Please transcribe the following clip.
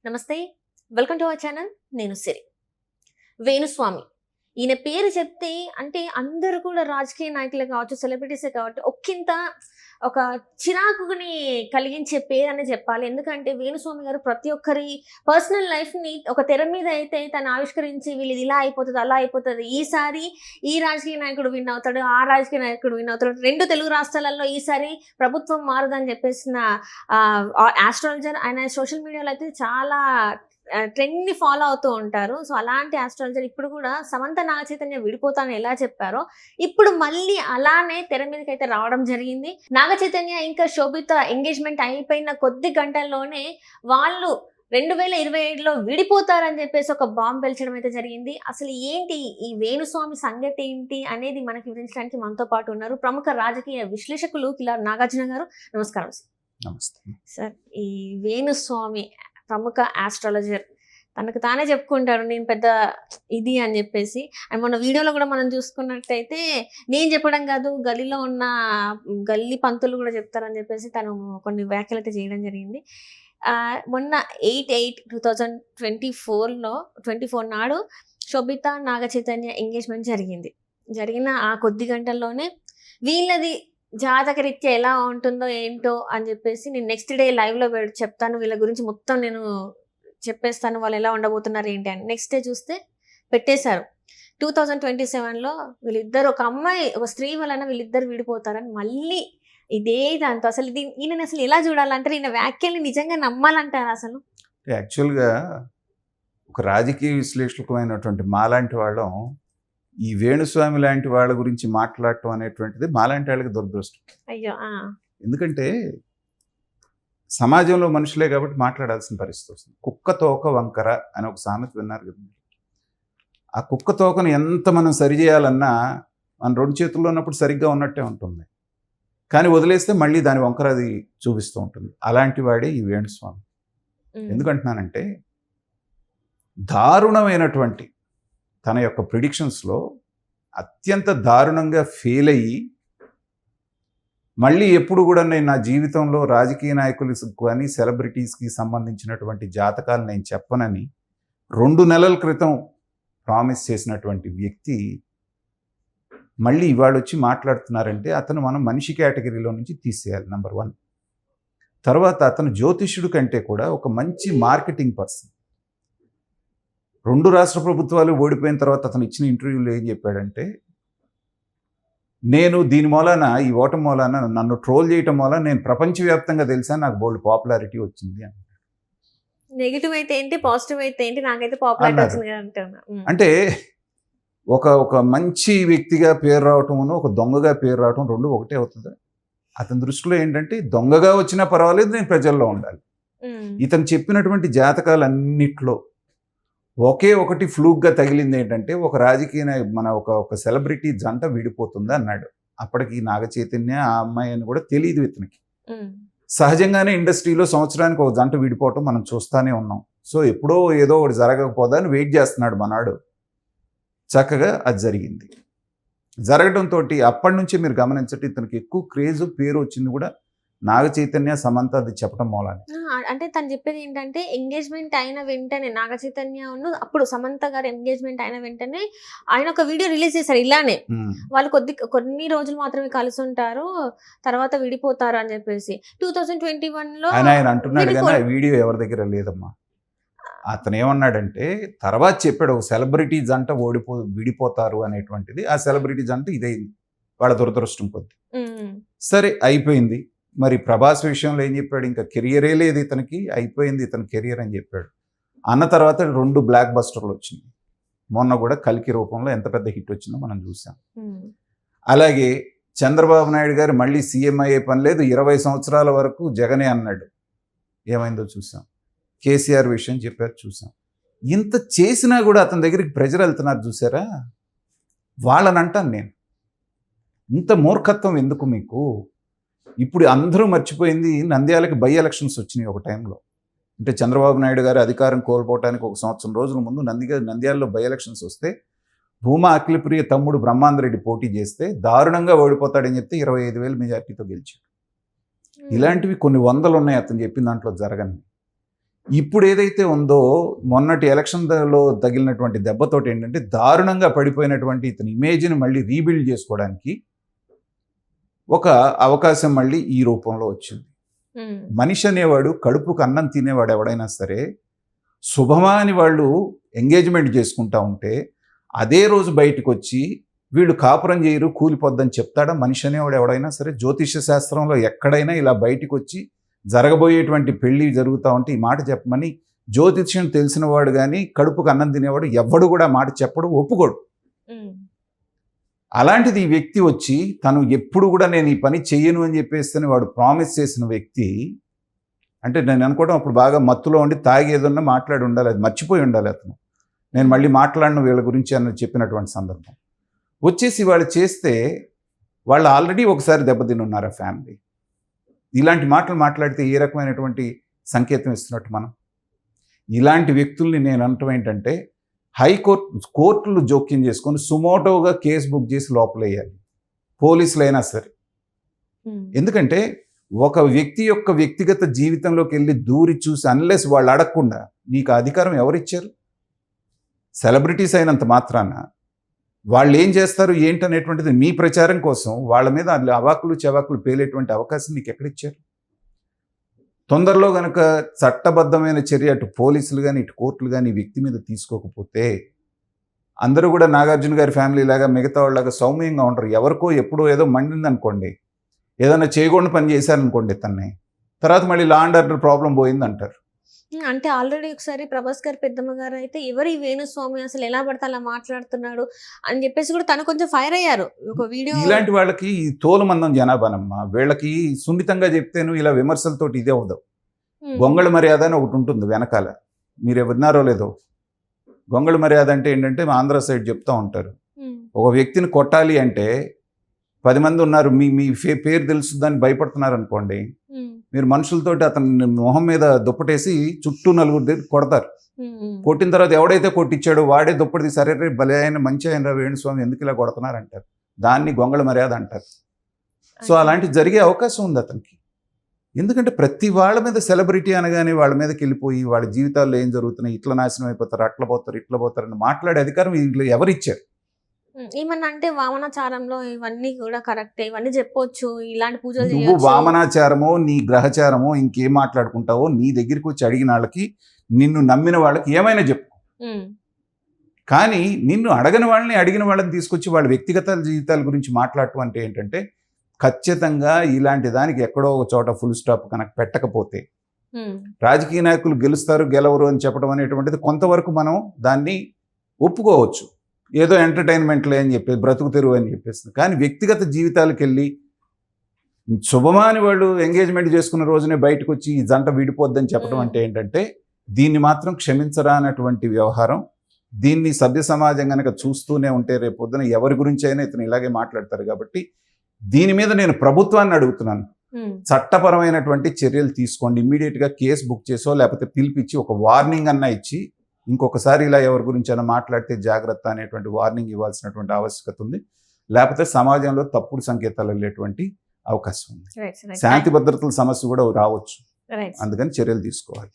నమస్తే. Welcome to our channel. నేను సిరి. వేణుస్వామి. ఈయన పేరు చెప్తే అంటే అందరూ కూడా రాజకీయ నాయకులే కావచ్చు, సెలబ్రిటీసే కావచ్చు ఒక్కింత ఒక చిరాకుని కలిగించే పేరనే చెప్పాలి. ఎందుకంటే వేణుస్వామి గారు ప్రతి ఒక్కరి పర్సనల్ లైఫ్‌ని ఒక తెర మీద అయితే తను ఆవిష్కరించి వీళ్ళది ఇలా అయిపోతది, అలా అయిపోతది. ఈసారి ఈ రాజకీయ నాయకుడు విన్ అవుతాడు, ఆ రాజకీయ నాయకుడు విన్ అవుతాడు. 2 తెలుగు రాష్ట్రాలలో ఈసారి ప్రభుత్వం మారదని చెప్పేసిన ఆస్ట్రాలజర్ ఆయన సోషల్ మీడియాలో అయితే చాలా ట్రెండ్‌ని ఫాలో అవుతూ ఉంటారు. సో, అలాంటి ఆస్ట్రాలజర్ ఇప్పుడు కూడా సమంత నాగచైతన్య విడిపోతానని ఎలా చెప్పారో, ఇప్పుడు మళ్ళీ అలానే తెర మీదకైతే రావడం జరిగింది. నాగచైతన్య ఇంకా శోభిత ఎంగేజ్‌మెంట్ అయిపోయిన కొద్ది గంటల్లోనే వాళ్ళు 2027లో విడిపోతారని చెప్పేసి ఒక బాంబ్ పేల్చడం అయితే జరిగింది. అసలు ఏంటి ఈ వేణుస్వామి సంగతి ఏంటి అనేది మనకి వివరించడానికి మనతో పాటు ఉన్నారు ప్రముఖ రాజకీయ విశ్లేషకులు కిలార్ నాగార్జున గారు. నమస్కారం సార్. నమస్తే సార్. ఈ వేణుస్వామి ప్రముఖ ఆస్ట్రాలజర్ తనకు తానే చెప్పుకుంటారు నేను పెద్ద ఇది అని చెప్పేసి. అండ్ మొన్న వీడియోలో కూడా మనం చూసుకున్నట్టయితే నేను చెప్పడం కాదు గల్లీలో ఉన్న గల్లీ పంతులు కూడా చెప్తారని చెప్పేసి తను కొన్ని వ్యాఖ్యలు అయితే చేయడం జరిగింది. మొన్న 8/8/2024 నాడు శోభిత నాగచైతన్య ఎంగేజ్మెంట్ జరిగిన ఆ కొద్ది గంటల్లోనే వీళ్ళది జాతకరీత్యా ఎలా ఉంటుందో ఏంటో అని చెప్పేసి నేను నెక్స్ట్ డే లైవ్లో చెప్తాను, వీళ్ళ గురించి మొత్తం నేను చెప్పేస్తాను, వాళ్ళు ఎలా ఉండబోతున్నారు ఏంటి అని. నెక్స్ట్ డే చూస్తే పెట్టేశారు 2027లో వీళ్ళిద్దరు, ఒక అమ్మాయి ఒక స్త్రీ వలన వీళ్ళిద్దరు విడిపోతారని మళ్ళీ ఇదే దాంతో. అసలు ఈయనని అసలు ఎలా చూడాలంటారు? ఈయన వ్యాఖ్యల్ని నిజంగా నమ్మాలంటారా అసలు? యాక్చువల్గా ఒక రాజకీయ విశ్లేషకులైనటువంటి మాలాంటి వాళ్ళం ఈ వేణుస్వామి లాంటి వాళ్ళ గురించి మాట్లాడటం అనేటువంటిది మాలాంటి వాళ్ళకి దురదృష్టం. అయ్యో. ఎందుకంటే సమాజంలో మనుషులే కాబట్టి మాట్లాడాల్సిన పరిస్థితి వస్తుంది. కుక్క తోక వంకర అని ఒక సామెత విన్నారు కదా. ఆ కుక్క తోకను ఎంత మనం సరిచేయాలన్నా మన 2 చేతుల్లో ఉన్నప్పుడు సరిగ్గా ఉన్నట్టే ఉంటుంది, కానీ వదిలేస్తే మళ్ళీ దాని వంకర అది చూపిస్తూ ఉంటుంది. అలాంటి వాడే ఈ వేణుస్వామి. ఎందుకంటున్నానంటే దారుణమైనటువంటి తన యొక్క ప్రిడిక్షన్స్లో అత్యంత దారుణంగా ఫెయిల్ అయ్యి మళ్ళీ ఎప్పుడు కూడా నేను నా జీవితంలో రాజకీయ నాయకులకు కానీ సెలబ్రిటీస్కి సంబంధించినటువంటి జాతకాలు నేను చెప్పనని 2 నెలల క్రితం ప్రామిస్ చేసినటువంటి వ్యక్తి మళ్ళీ ఇవాళ వచ్చి మాట్లాడుతున్నారంటే అతను మనం మనిషి కేటగిరీలో నుంచి తీసేయాలి. నెంబర్ 1. తర్వాత అతను జ్యోతిష్యుడు కంటే కూడా ఒక మంచి మార్కెటింగ్ పర్సన్. 2 రాష్ట్ర ప్రభుత్వాలు ఓడిపోయిన తర్వాత అతను ఇచ్చిన ఇంటర్వ్యూలో ఏం చెప్పాడంటే, నేను దీని మూలాన ఈ ఓటమి మూలాన నన్ను ట్రోల్ చేయటం మూలాన నేను ప్రపంచవ్యాప్తంగా తెలిసా, నాకు బోల్డ్ పాపులారిటీ వచ్చింది అని. నెగిటివ్ అయితే ఏంటి, పాజిటివ్ అయితే ఏంటి, నాకైతే పాపులారిటీ వచ్చింది అంటున్నా. అంటే ఒక మంచి వ్యక్తిగా పేరు రావటం, ఒక దొంగగా పేరు రావటం 2 ఒకటే అవుతుంది. అతని దృష్టిలో ఏంటంటే దొంగగా వచ్చినా పర్వాలేదు, నేను ప్రజల్లో ఉండాలి. ఇతను చెప్పినటువంటి జాతకాలన్నిట్లో ఒకే ఒకటి ఫ్లూక్గా తగిలింది ఏంటంటే, ఒక రాజకీయ మన ఒక సెలబ్రిటీ జంట విడిపోతుంది అన్నాడు. అప్పటికి నాగచైతన్య ఆ అమ్మాయి అని కూడా తెలియదు ఇతనికి. సహజంగానే ఇండస్ట్రీలో సంవత్సరానికి ఒక జంట విడిపోవటం మనం చూస్తూనే ఉన్నాం. సో ఎప్పుడో ఏదో ఒకటి జరగకపోదా అని వెయిట్ చేస్తున్నాడు మనాడు. చక్కగా అది జరిగింది. జరగడంతో అప్పటి నుంచి మీరు గమనించండి, ఇతనికి ఎక్కువ క్రేజ్ పేరు వచ్చింది కూడా నాగచైతన్య సమంత అది చెప్పడం మూలాన్ని. అంటే తను చెప్పేది ఏంటంటే ఎంగేజ్మెంట్ అయిన వెంటనే నాగచైతన్య అప్పుడు సమంత గారు ఎంగేజ్మెంట్ అయిన వెంటనే ఆయన ఒక వీడియో రిలీజ్ చేశారు ఇలానే. వాళ్ళు కొన్ని రోజులు మాత్రమే కలిసి ఉంటారు, తర్వాత విడిపోతారు అని చెప్పేసి. 2021లో ఆయన అంటున్నాడు కానీ ఆ వీడియో ఎవరి దగ్గర లేదమ్మా. అతను ఏమన్నాడంటే తర్వాత చెప్పాడు, ఒక సెలబ్రిటీ జంట విడిపోతారు అనేటువంటిది. ఆ సెలబ్రిటీ జంట ఇదైంది వాళ్ళ దురదృష్టం కొద్ది. సరే అయిపోయింది. మరి ప్రభాస్ విషయంలో ఏం చెప్పాడు, ఇంకా కెరియరే లేదు ఇతనికి, అయిపోయింది ఇతని కెరియర్ అని చెప్పాడు. అన్న తర్వాత 2 బ్లాక్ బస్టర్లు వచ్చింది. మొన్న కూడా కల్కి రూపంలో ఎంత పెద్ద హిట్ వచ్చిందో మనం చూసాం. అలాగే చంద్రబాబు నాయుడు గారు మళ్ళీ సీఎం అయ్యే పని లేదు, 20 సంవత్సరాల వరకు జగనే అన్నాడు, ఏమైందో చూసాం. కేసీఆర్ విషయం చెప్పారు చూసాం. ఇంత చేసినా కూడా అతని దగ్గరికి ప్రజలు వెళ్తున్నారు చూసారా. వాళ్ళని అంటాను నేను, ఇంత మూర్ఖత్వం ఎందుకు మీకు? ఇప్పుడు అందరూ మర్చిపోయింది, నంద్యాలకి బై ఎలక్షన్స్ వచ్చినాయి ఒక టైంలో. అంటే చంద్రబాబు నాయుడు గారు అధికారం కోల్పోవడానికి 1 సంవత్సరం రోజుల ముందు నంద్యాలలో బై ఎలక్షన్స్ వస్తే భూమా అఖిలప్రియ తమ్ముడు బ్రహ్మాందరెడ్డి పోటీ చేస్తే దారుణంగా ఓడిపోతాడని చెప్తే 25,000 మెజార్టీతో గెలిచాడు. ఇలాంటివి కొన్ని వందలు ఉన్నాయి అతను చెప్పిన దాంట్లో జరగని. ఇప్పుడు ఏదైతే ఉందో మొన్నటి ఎలక్షన్లో తగిలినటువంటి దెబ్బతోటి ఏంటంటే దారుణంగా పడిపోయినటువంటి ఇతని ఇమేజ్ని మళ్ళీ రీబిల్డ్ చేసుకోవడానికి ఒక అవకాశం మళ్ళీ ఈ రూపంలో వచ్చింది. మనిషి అనేవాడు కడుపుకు అన్నం తినేవాడు ఎవడైనా సరే శుభమా అని వాళ్ళు ఎంగేజ్మెంట్ చేసుకుంటా ఉంటే అదే రోజు బయటకు వచ్చి వీళ్ళు కాపురం చేయరు కూలిపోద్దని చెప్తాడా మనిషి అనేవాడు ఎవడైనా సరే? జ్యోతిష్య శాస్త్రంలో ఎక్కడైనా ఇలా బయటకు వచ్చి జరగబోయేటువంటి పెళ్లి జరుగుతూ ఉంటే ఈ మాట చెప్పమని జ్యోతిష్యం తెలిసిన వాడు కానీ కడుపుకు అన్నం తినేవాడు ఎవ్వడు కూడా మాట చెప్పడు, ఒప్పుకోడు. అలాంటిది ఈ వ్యక్తి వచ్చి తను ఎప్పుడు కూడా నేను ఈ పని చెయ్యను అని చెప్పేస్తేనే వాడు ప్రామిస్ చేసిన వ్యక్తి అంటే నేను అనుకోవడం అప్పుడు బాగా మత్తులో ఉండి తాగి ఏదన్నా మాట్లాడి ఉండాలి, అది మర్చిపోయి ఉండాలి అతను. నేను మళ్ళీ మాట్లాడను వీళ్ళ గురించి అని చెప్పినటువంటి సందర్భం వచ్చేసి వాళ్ళు చేస్తే వాళ్ళు ఆల్రెడీ ఒకసారి దెబ్బతిని ఉన్నారు ఆ ఫ్యామిలీ. ఇలాంటి మాటలు మాట్లాడితే ఏ రకమైనటువంటి సంకేతం ఇస్తున్నట్టు మనం? ఇలాంటి వ్యక్తుల్ని నేను అనటం ఏంటంటే కోర్టులు జోక్యం చేసుకొని సుమోటోగా కేసు బుక్ చేసి లోపలేయాలి పోలీసులైనా సరే. ఎందుకంటే ఒక వ్యక్తి యొక్క వ్యక్తిగత జీవితంలోకి వెళ్ళి దూరి చూసి అన్లెస్ వాళ్ళు అడగకుండా నీకు అధికారం ఎవరిచ్చారు? సెలబ్రిటీస్ అయినంత మాత్రాన వాళ్ళు ఏం చేస్తారు ఏంటనేటువంటిది మీ ప్రచారం కోసం వాళ్ళ మీద అవాకులు చవాకులు పేలేటువంటి అవకాశం నీకు ఎక్కడిచ్చారు? తొందరలో కనుక చట్టబద్ధమైన చర్య అటు పోలీసులు కానీ ఇటు కోర్టులు కానీ వ్యక్తి మీద తీసుకోకపోతే అందరూ కూడా నాగార్జున గారి ఫ్యామిలీ లాగా మిగతా వాళ్ళలాగా సౌమ్యంగా ఉంటారు. ఎవరికో ఎప్పుడో ఏదో మండింది అనుకోండి, ఏదైనా చేయకుండా పని చేశారనుకోండి తన్ని, తర్వాత మళ్ళీ లా అండ్ ఆర్డర్ ప్రాబ్లం పోయింది అంటారు. అంటే ఆల్రెడీ ఒకసారి ప్రభాస్ గారి పెద్దమ్మ గారు అయితే ఎవరు ఈ వేణుస్వామి అసలు ఎలా పడితే అలా మాట్లాడుతున్నాడు అని చెప్పేసి కూడా తను కొంచెం ఫైర్ అయ్యారు ఒక వీడియో. ఇలాంటి వాళ్ళకి తోలుమందం జనాభానమ్మా, వీళ్ళకి సున్నితంగా చెప్తేను ఇలా విమర్శలతోటి ఇదే అవుదావు. గొంగళ మర్యాద అని ఒకటి ఉంటుంది వెనకాల, మీరు విన్నారో లేదో. గొంగళ మర్యాద అంటే ఏంటంటే ఆంధ్ర సైడ్ చెప్తూ ఉంటారు, ఒక వ్యక్తిని కొట్టాలి అంటే 10 మంది ఉన్నారు మీ పేరు తెలుస్తుందని భయపడుతున్నారు అనుకోండి, మీరు మనుషులతోటి అతని మొహం మీద దుప్పటేసి చుట్టూ 4 కొడతారు. కొట్టిన తర్వాత ఎవడైతే కొట్టించాడో వాడే దుప్పటి తీసి సరే రే భలే ఆయన మంచి ఆయన వేణుస్వామి ఎందుకు ఇలా కొడుతున్నారు అంటారు. దాన్ని గొంగళ మర్యాద అంటారు. సో అలాంటివి జరిగే అవకాశం ఉంది అతనికి. ఎందుకంటే ప్రతి వాళ్ళ మీద సెలబ్రిటీ అనగానే వాళ్ళ మీదకి వెళ్ళిపోయి వాళ్ళ జీవితాల్లో ఏం జరుగుతున్నాయి, ఇట్లా నాశనం అయిపోతారు, అట్లా పోతారు, ఇట్లా పోతారు అని మాట్లాడే అధికారం వీళ్ళు ఎవరిచ్చారు? ఏమన్నా అంటే వామనాచారంలో ఇవన్నీ కూడా కరెక్టే, ఇవన్నీ చెప్పొచ్చు, ఇలాంటి పూజలు నువ్వు చేయొచ్చు. వామనాచారమో నీ గ్రహచారమో ఇంకేం మాట్లాడుకుంటావో నీ దగ్గరికి వచ్చి అడిగిన వాళ్ళకి, నిన్ను నమ్మిన వాళ్ళకి ఏమైనా చెప్పు. కానీ నిన్ను అడగని వాళ్ళని అడిగిన వాళ్ళని తీసుకొచ్చి వాళ్ళ వ్యక్తిగత జీవితాల గురించి మాట్లాడటం అంటే ఏంటంటే ఖచ్చితంగా ఇలాంటి దానికి ఎక్కడో ఒక చోట ఫుల్ స్టాప్ కనుక పెట్టకపోతే రాజకీయ నాయకులు గెలుస్తారు గెలవరు అని చెప్పడం అనేటువంటిది కొంతవరకు మనం దాన్ని ఒప్పుకోవచ్చు, ఏదో ఎంటర్టైన్మెంట్లే అని చెప్పేసి బ్రతుకు తెరువు అని చెప్పేసి. కానీ వ్యక్తిగత జీవితాలకు వెళ్ళి శుభమాని వాళ్ళు ఎంగేజ్మెంట్ చేసుకున్న రోజునే బయటకు వచ్చి ఈ జంట విడిపోద్దని చెప్పడం అంటే ఏంటంటే దీన్ని మాత్రం క్షమించరా అన్నటువంటి వ్యవహారం. దీన్ని సభ్య సమాజం కనుక చూస్తూనే ఉంటే రేపు పొద్దున ఎవరి గురించి అయినా ఇతను ఇలాగే మాట్లాడతారు. కాబట్టి దీని మీద నేను ప్రభుత్వాన్ని అడుగుతున్నాను, చట్టపరమైనటువంటి చర్యలు తీసుకోండి. ఇమ్మీడియట్గా కేసు బుక్ చేసో లేకపోతే పిలిపించి ఒక వార్నింగ్ అన్నా ఇచ్చి ఇంకొకసారి ఇలా ఎవరి గురించి అయినా మాట్లాడితే జాగ్రత్త అనేటువంటి వార్నింగ్ ఇవ్వాల్సినటువంటి ఆవశ్యకత ఉంది. లేకపోతే సమాజంలో తప్పుడు సంకేతాలు వెళ్ళేటువంటి అవకాశం ఉంది. శాంతి భద్రతల సమస్య కూడా రావచ్చు. అందుకని చర్యలు తీసుకోవాలి.